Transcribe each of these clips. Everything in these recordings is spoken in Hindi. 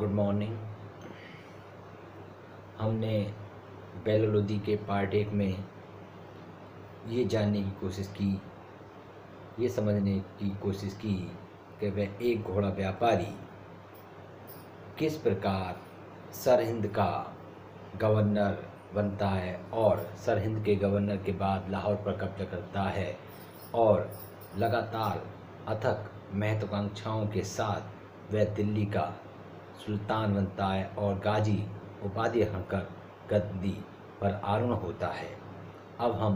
Good morning. हमने बेला लोदी के पार्ट 1 में ये जानने की कोशिश की, ये समझने की कोशिश की कि वह एक घोड़ा व्यापारी किस प्रकार सरहिंद का गवर्नर बनता है और सरहिंद के गवर्नर के बाद लाहौर पर कब्जा करता है और लगातार अथक महत्वाकांक्षाओं के साथ वह दिल्ली का सुल्तान बनता है और गाजी उपाधि हटकर गद्दी पर आरूढ़ होता है। अब हम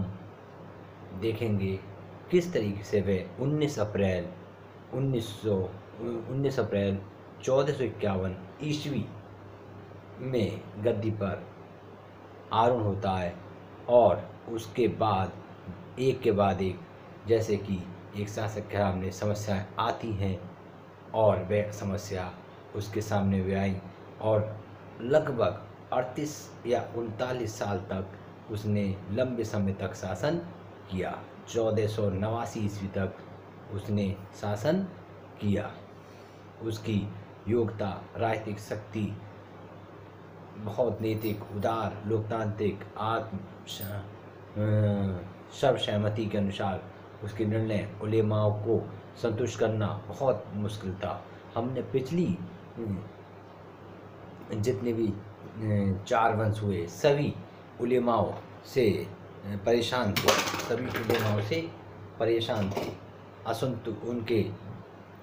देखेंगे किस तरीके से वह 19 अप्रैल 1451 ईस्वी में गद्दी पर आरूढ़ होता है और उसके बाद एक के बाद एक जैसे कि एक शासक के सामने समस्याएं आती हैं और वह समस्या उसके सामने भी आई और लगभग 38 या 39 साल तक उसने लंबे समय तक शासन किया। 1489 ईस्वी तक उसने शासन किया। उसकी योग्यता, राजनीतिक शक्ति, बहुत नैतिक, उदार, लोकतांत्रिक, सर्वसहमति के अनुसार उसके निर्णय उलेमाओं को संतुष्ट करना बहुत मुश्किल था। हमने पिछली जितने भी 4 वंश हुए सभी उलेमाओं से परेशान थे, उनके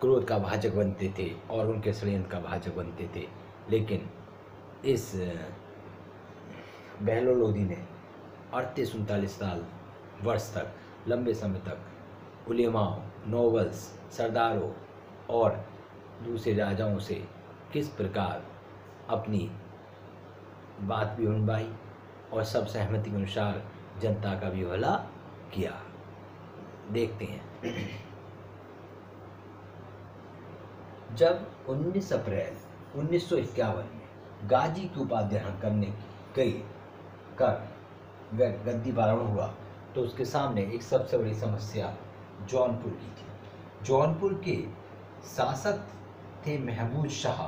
क्रोध का भाजक बनते थे और उनके षड्यंत्र का भाजक बनते थे। लेकिन इस बेला लोदी ने 38-39 वर्ष तक, लंबे समय तक उलेमाओं, नोबल्स, सरदारों और दूसरे राजाओं से किस प्रकार अपनी बात भी मनवाई और सब सहमति के अनुसार जनता का भी भला किया। देखते हैं। जब 19 अप्रैल 1951 में गाजी की उपाधि ग्रहण कर वह गद्दी पर आरूढ़ हुआ तो उसके सामने एक सबसे बड़ी समस्या जौनपुर की थी। जौनपुर के शासक थे महमूद शाह,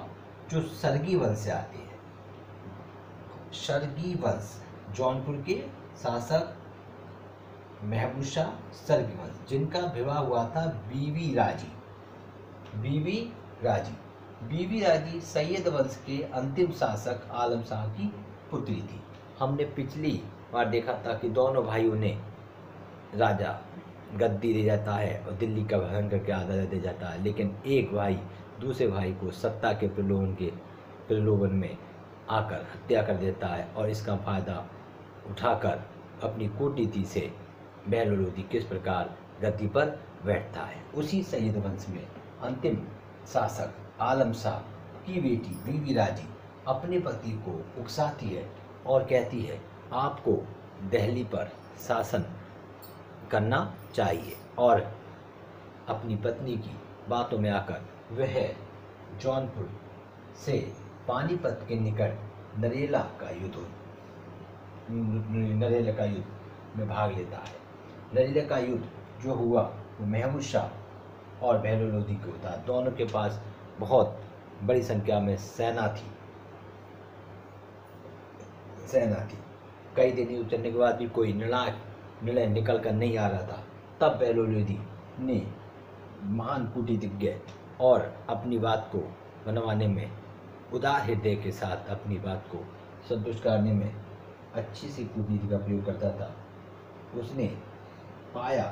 जो सरगी वंश से आते हैं। सरगी वंश, जौनपुर के शासक महमूद शाह सरगी वंश, जिनका विवाह हुआ था बीवी राजी सैयद वंश के अंतिम शासक आलम शाह की पुत्री थी। हमने पिछली बार देखा था कि दोनों भाइयों ने राजा गद्दी दे जाता है और दिल्ली का भरण करके आज़ादी दे जाता है, लेकिन एक भाई दूसरे भाई को सत्ता के प्रलोभन में आकर हत्या कर देता है और इसका फायदा उठाकर अपनी कूटनीति से बेला लोदी किस प्रकार गद्दी पर बैठता है। उसी सैयद वंश में अंतिम शासक आलम शाह की बेटी बीवी राजी अपने पति को उकसाती है और कहती है आपको दिल्ली पर शासन करना चाहिए, और अपनी पत्नी की बातों में आकर वह जौनपुर से पानीपत के निकट नरेला का युद्ध में भाग लेता है। नरेला का युद्ध जो हुआ वो महमूद शाह और बेला लोदी को था। दोनों के पास बहुत बड़ी संख्या में सेना थी। कई दिन युद्ध चलने के बाद भी कोई निर्णय निकल कर नहीं आ रहा था। तब बेला लोदी ने महान कूटनीतिज्ञ और अपनी बात को मनवाने में, उदार हृदय के साथ अपनी बात को संतुष्ट करने में अच्छी सी कूटनीति का प्रयोग करता था। उसने पाया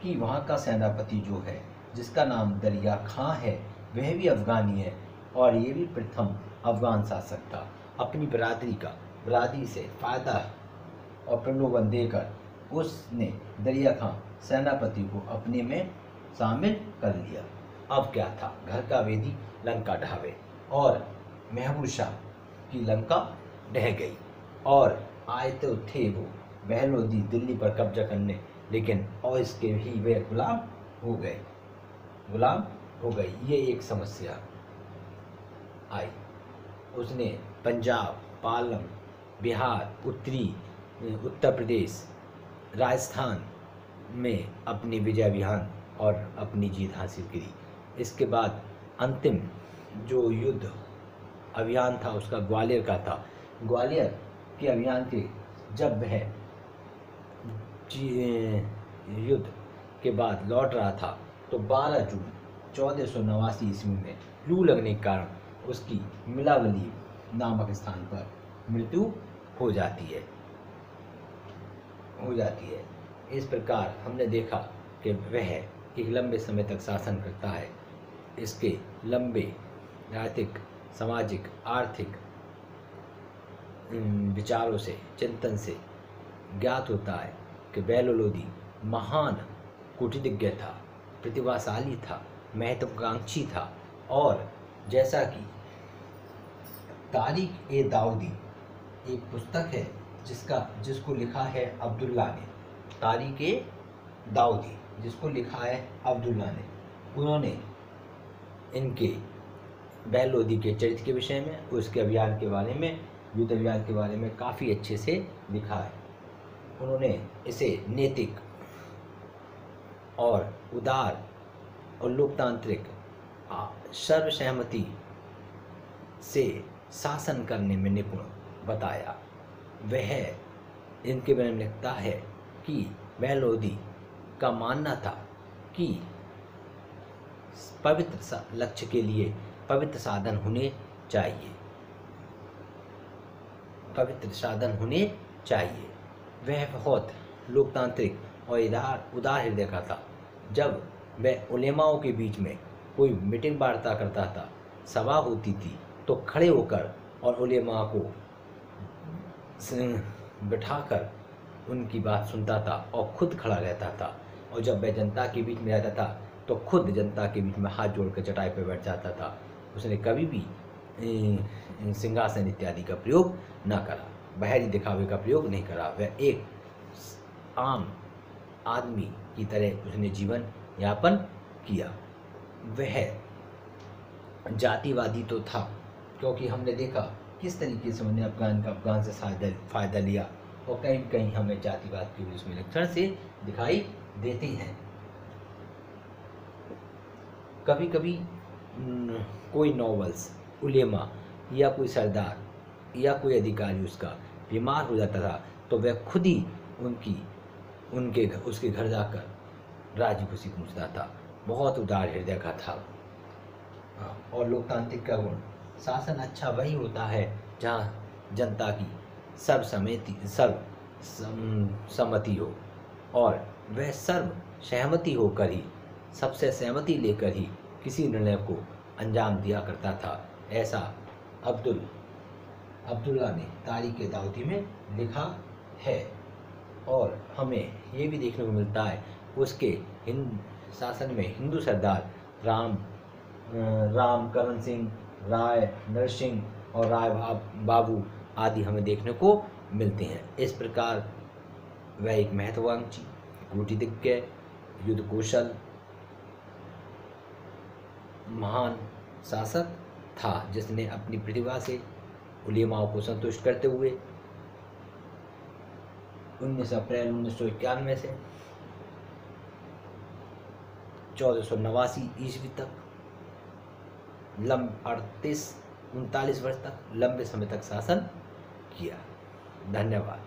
कि वहाँ का सेनापति जो है, जिसका नाम दरिया खां है, वह भी अफगानी है और ये भी प्रथम अफगान शासक था। अपनी बरादरी से फायदा और प्रलोभन देकर उसने दरिया खां सेनापति को अपने में शामिल कर लिया। अब क्या था, घर का वेदी लंका ढावे, और महमूद शाह की लंका ढह गई और आए तो थे वो बेला लोदी दिल्ली पर कब्जा करने, लेकिन और इसके ही वे गुलाम हो गए। ये एक समस्या आई। उसने पंजाब, पालम, बिहार, उत्तर प्रदेश, राजस्थान में अपनी विजय अभियान और अपनी जीत हासिल की। इसके बाद अंतिम जो युद्ध अभियान था उसका ग्वालियर का था। ग्वालियर के अभियान के जब वह युद्ध के बाद लौट रहा था तो 12 जून 1489 ईस्वी में लू लगने के कारण उसकी मिलावली नामक स्थान पर मृत्यु हो जाती है। इस प्रकार हमने देखा कि वह एक लंबे समय तक शासन करता है। इसके लंबे राजनीतिक, सामाजिक, आर्थिक विचारों से, चिंतन से ज्ञात होता है कि बेलो लोदी महान कूटनीतिज्ञ था, प्रतिभाशाली था, महत्वाकांक्षी था। और जैसा कि तारीख-ए-दाऊदी एक पुस्तक है जिसको लिखा है अब्दुल्ला ने, तारीख-ए-दाऊदी जिसको लिखा है अब्दुल्ला ने, उन्होंने इनके बेलो लोदी के चरित्र के विषय में, उसके अभियान के बारे में, युद्ध अभियान के बारे में काफ़ी अच्छे से लिखा है। उन्होंने इसे नैतिक और उदार और लोकतांत्रिक सर्वसहमति से शासन करने में निपुण बताया। वह इनके बारे में लिखता है कि बेलो लोदी का मानना था कि पवित्र लक्ष्य के लिए पवित्र साधन होने चाहिए। वह बहुत लोकतांत्रिक और उदार हृदय का था। जब वह उलेमाओं के बीच में कोई मीटिंग वार्ता करता था, सभा होती थी, तो खड़े होकर और उलेमा को बिठाकर उनकी बात सुनता था और खुद खड़ा रहता था। और जब वह जनता के बीच में रहता था तो खुद जनता के बीच में हाथ जोड़कर चटाई पर बैठ जाता था। उसने कभी भी सिंहासन इत्यादि का प्रयोग न करा, बाहरी दिखावे का प्रयोग नहीं करा। वह एक आम आदमी की तरह उसने जीवन यापन किया। वह जातिवादी तो था, क्योंकि हमने देखा किस तरीके से उन्होंने अफगान से फ़ायदा लिया, और कहीं कहीं हमें जातिवाद के भी उसमें लक्षण से दिखाई देते हैं। कभी कभी कोई नॉवेल्स, उलेमा या कोई सरदार या कोई अधिकारी उसका बीमार हो जाता था तो वह खुद ही उसके घर जाकर राजी खुशी पूछता था। बहुत उदार हृदय का था। और लोकतांत्रिक का गुण, शासन अच्छा वही होता है जहाँ जनता की सर्वसम्मति हो, और वह सर्व सहमति होकर ही, सबसे सहमति लेकर ही किसी निर्णय को अंजाम दिया करता था। ऐसा अब्दुल्ला ने तारीख-ए-दाऊदी में लिखा है। और हमें ये भी देखने को मिलता है उसके शासन में हिंदू सरदार राम करण सिंह, राय नरसिंह और राय बाबू आदि हमें देखने को मिलते हैं। इस प्रकार वह एक महत्वाकांक्षी, कूटनीतिज्ञ, युद्ध कौशल, महान शासक था, जिसने अपनी प्रतिभा से उलेमाओं को संतुष्ट करते हुए 19 अप्रैल 1991 से 1489 ईस्वी तक 39 वर्ष तक लंबे समय तक शासन किया। धन्यवाद।